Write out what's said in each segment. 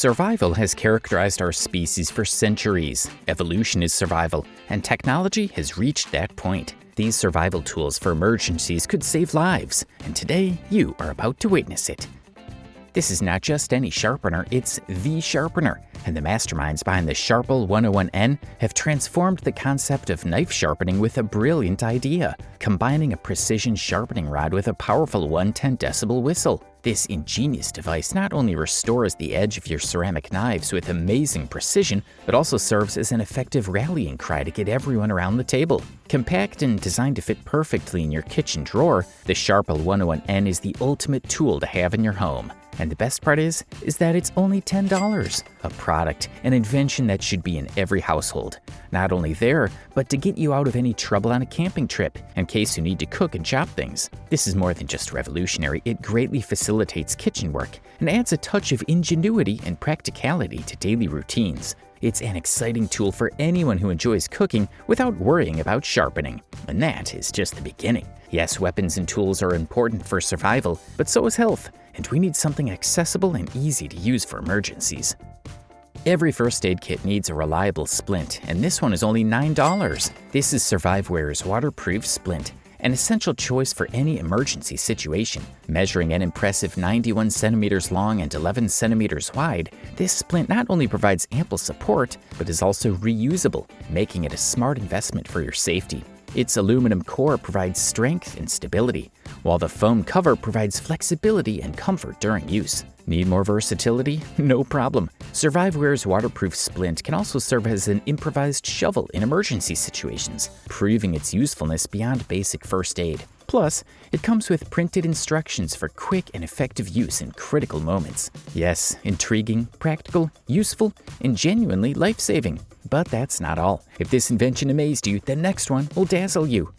Survival has characterized our species for centuries. Evolution is survival, and technology has reached that point. These survival tools for emergencies could save lives, and today you are about to witness it. This is not just any sharpener, it's the sharpener, and the masterminds behind the Sharpel 101N have transformed the concept of knife sharpening with a brilliant idea, combining a precision sharpening rod with a powerful 110 decibel whistle. This ingenious device not only restores the edge of your ceramic knives with amazing precision, but also serves as an effective rallying cry to get everyone around the table. Compact and designed to fit perfectly in your kitchen drawer, the Sharpel 101N is the ultimate tool to have in your home. And the best part is that it's only $10. A product, an invention that should be in every household. Not only there, but to get you out of any trouble on a camping trip, in case you need to cook and chop things. This is more than just revolutionary, it greatly facilitates kitchen work and adds a touch of ingenuity and practicality to daily routines. It's an exciting tool for anyone who enjoys cooking without worrying about sharpening. And that is just the beginning. Yes, weapons and tools are important for survival, but so is health, and we need something accessible and easy to use for emergencies. Every first aid kit needs a reliable splint, and this one is only $9. This is Surviveware's waterproof splint, an essential choice for any emergency situation. Measuring an impressive 91 centimeters long and 11 centimeters wide, this splint not only provides ample support, but is also reusable, making it a smart investment for your safety. Its aluminum core provides strength and stability, while the foam cover provides flexibility and comfort during use. Need more versatility? No problem. Surviveware's waterproof splint can also serve as an improvised shovel in emergency situations, proving its usefulness beyond basic first aid. Plus, it comes with printed instructions for quick and effective use in critical moments. Yes, intriguing, practical, useful, and genuinely life-saving. But that's not all. If this invention amazed you, the next one will dazzle you.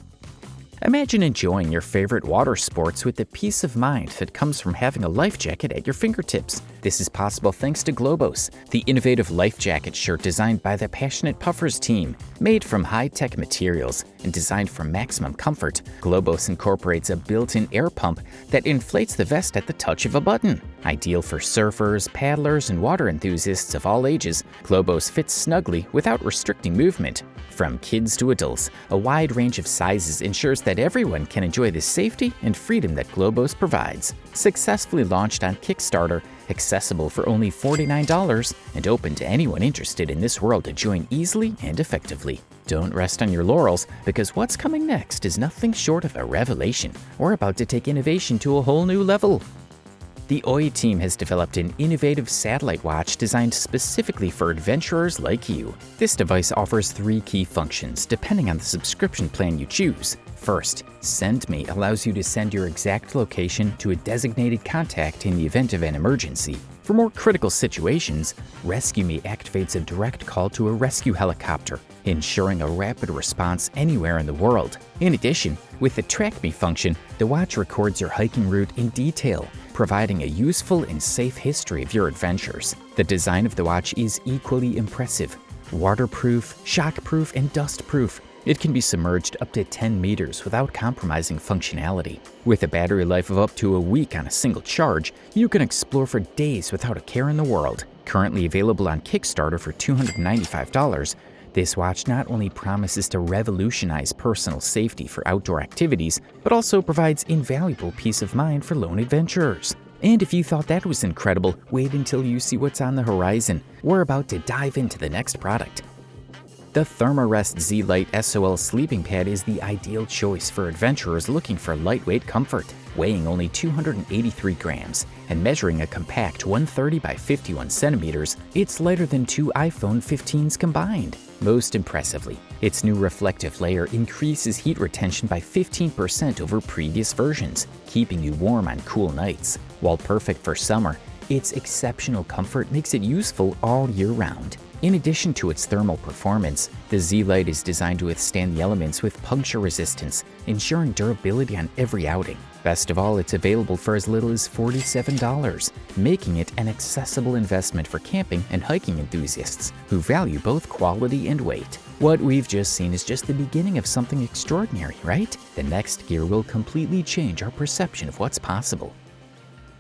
Imagine enjoying your favorite water sports with the peace of mind that comes from having a life jacket at your fingertips. This is possible thanks to Globos, the innovative life jacket shirt designed by the Passionate Puffers team. Made from high-tech materials and designed for maximum comfort, Globos incorporates a built-in air pump that inflates the vest at the touch of a button. Ideal for surfers, paddlers, and water enthusiasts of all ages, Globos fits snugly without restricting movement. From kids to adults, a wide range of sizes ensures that everyone can enjoy the safety and freedom that Globos provides. Successfully launched on Kickstarter, accessible for only $49, and open to anyone interested in this world to join easily and effectively. Don't rest on your laurels, because what's coming next is nothing short of a revelation. We're about to take innovation to a whole new level. The OI team has developed an innovative satellite watch designed specifically for adventurers like you. This device offers 3 key functions depending on the subscription plan you choose. First, Send Me allows you to send your exact location to a designated contact in the event of an emergency. For more critical situations, Rescue Me activates a direct call to a rescue helicopter, ensuring a rapid response anywhere in the world. In addition, with the Track Me function, the watch records your hiking route in detail, providing a useful and safe history of your adventures. The design of the watch is equally impressive. Waterproof, shockproof, and dustproof. It can be submerged up to 10 meters without compromising functionality. With a battery life of up to a week on a single charge, you can explore for days without a care in the world. Currently available on Kickstarter for $295, this watch not only promises to revolutionize personal safety for outdoor activities, but also provides invaluable peace of mind for lone adventurers. And if you thought that was incredible, wait until you see what's on the horizon. We're about to dive into the next product. The Thermarest Z-Lite SOL sleeping pad is the ideal choice for adventurers looking for lightweight comfort. Weighing only 283 grams and measuring a compact 130 by 51 centimeters, it's lighter than 2 iPhone 15s combined. Most impressively, its new reflective layer increases heat retention by 15% over previous versions, keeping you warm on cool nights. While perfect for summer, its exceptional comfort makes it useful all year round. In addition to its thermal performance, the Z-Lite is designed to withstand the elements with puncture resistance, ensuring durability on every outing. Best of all, it's available for as little as $47, making it an accessible investment for camping and hiking enthusiasts who value both quality and weight. What we've just seen is just the beginning of something extraordinary, right? The next gear will completely change our perception of what's possible.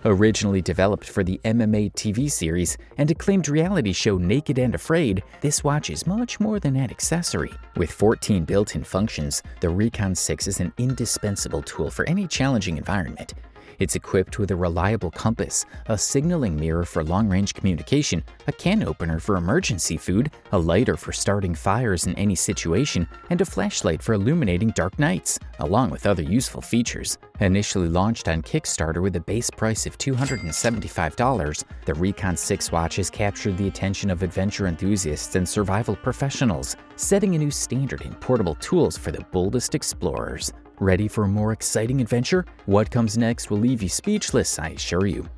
Originally developed for the MMA TV series and acclaimed reality show Naked and Afraid, this watch is much more than an accessory. With 14 built-in functions, the Recon 6 is an indispensable tool for any challenging environment. It's equipped with a reliable compass, a signaling mirror for long-range communication, a can opener for emergency food, a lighter for starting fires in any situation, and a flashlight for illuminating dark nights, along with other useful features. Initially launched on Kickstarter with a base price of $275, the Recon 6 watch has captured the attention of adventure enthusiasts and survival professionals, setting a new standard in portable tools for the boldest explorers. Ready for a more exciting adventure? What comes next will leave you speechless, I assure you.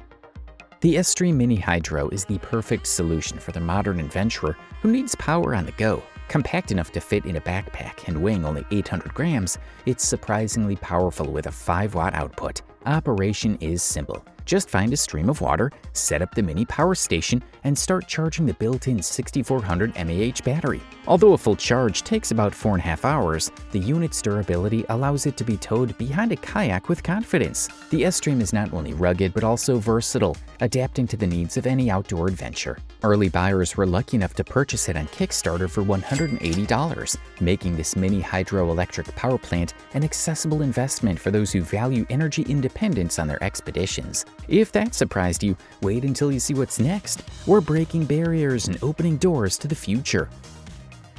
The S-Stream Mini Hydro is the perfect solution for the modern adventurer who needs power on the go. Compact enough to fit in a backpack and weighing only 800 grams, it's surprisingly powerful with a 5-watt output. Operation is simple. Just find a stream of water, set up the mini power station, and start charging the built-in 6400 mAh battery. Although a full charge takes about 4.5 hours, the unit's durability allows it to be towed behind a kayak with confidence. The S-Stream is not only rugged but also versatile, adapting to the needs of any outdoor adventure. Early buyers were lucky enough to purchase it on Kickstarter for $180, making this mini hydroelectric power plant an accessible investment for those who value energy independence on their expeditions. If that surprised you, wait until you see what's next. We're breaking barriers and opening doors to the future.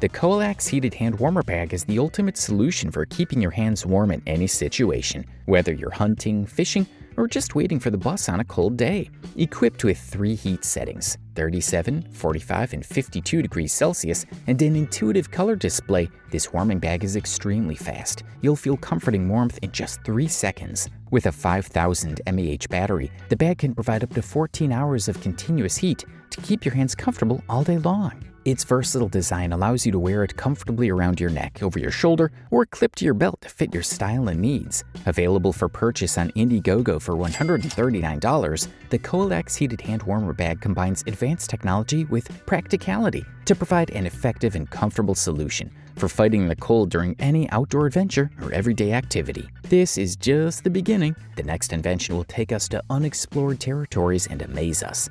The Coalax Heated Hand Warmer Bag is the ultimate solution for keeping your hands warm in any situation, whether you're hunting, fishing, or just waiting for the bus on a cold day. Equipped with 3 heat settings, 37, 45, and 52 degrees Celsius, and an intuitive color display, this warming bag is extremely fast. You'll feel comforting warmth in just 3 seconds. With a 5000 mAh battery, the bag can provide up to 14 hours of continuous heat to keep your hands comfortable all day long. Its versatile design allows you to wear it comfortably around your neck, over your shoulder, or clipped to your belt to fit your style and needs. Available for purchase on Indiegogo for $139, the Coalax Heated Hand Warmer Bag combines advanced technology with practicality to provide an effective and comfortable solution for fighting the cold during any outdoor adventure or everyday activity. This is just the beginning. The next invention will take us to unexplored territories and amaze us.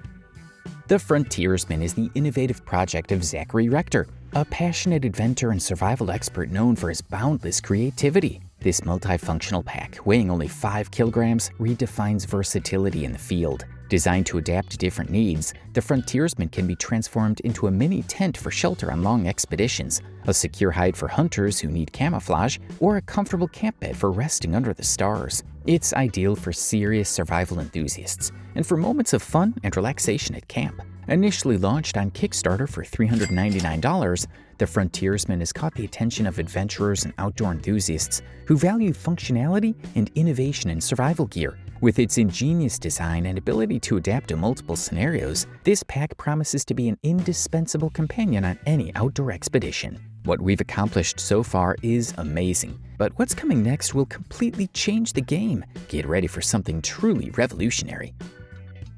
The Frontiersman is the innovative project of Zachary Rector, a passionate inventor and survival expert known for his boundless creativity. This multifunctional pack, weighing only 5 kilograms, redefines versatility in the field. Designed to adapt to different needs, the Frontiersman can be transformed into a mini tent for shelter on long expeditions, a secure hide for hunters who need camouflage, or a comfortable camp bed for resting under the stars. It's ideal for serious survival enthusiasts and for moments of fun and relaxation at camp. Initially launched on Kickstarter for $399, the Frontiersman has caught the attention of adventurers and outdoor enthusiasts who value functionality and innovation in survival gear. With its ingenious design and ability to adapt to multiple scenarios, this pack promises to be an indispensable companion on any outdoor expedition. What we've accomplished so far is amazing, but what's coming next will completely change the game. Get ready for something truly revolutionary.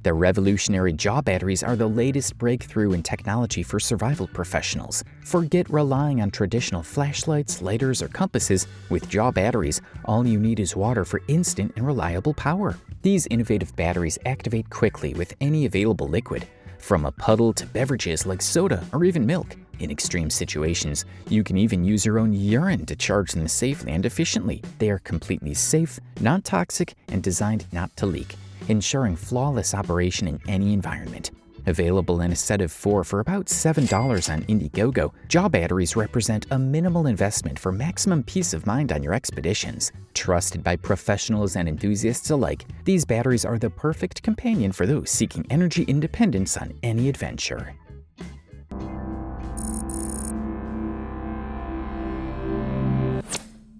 The revolutionary jaw batteries are the latest breakthrough in technology for survival professionals. Forget relying on traditional flashlights, lighters, or compasses. With jaw batteries, all you need is water for instant and reliable power. These innovative batteries activate quickly with any available liquid, from a puddle to beverages like soda or even milk. In extreme situations, you can even use your own urine to charge them safely and efficiently. They are completely safe, non-toxic, and designed not to leak, ensuring flawless operation in any environment. Available in a set of 4 for about $7 on Indiegogo, jaw batteries represent a minimal investment for maximum peace of mind on your expeditions. Trusted by professionals and enthusiasts alike, these batteries are the perfect companion for those seeking energy independence on any adventure.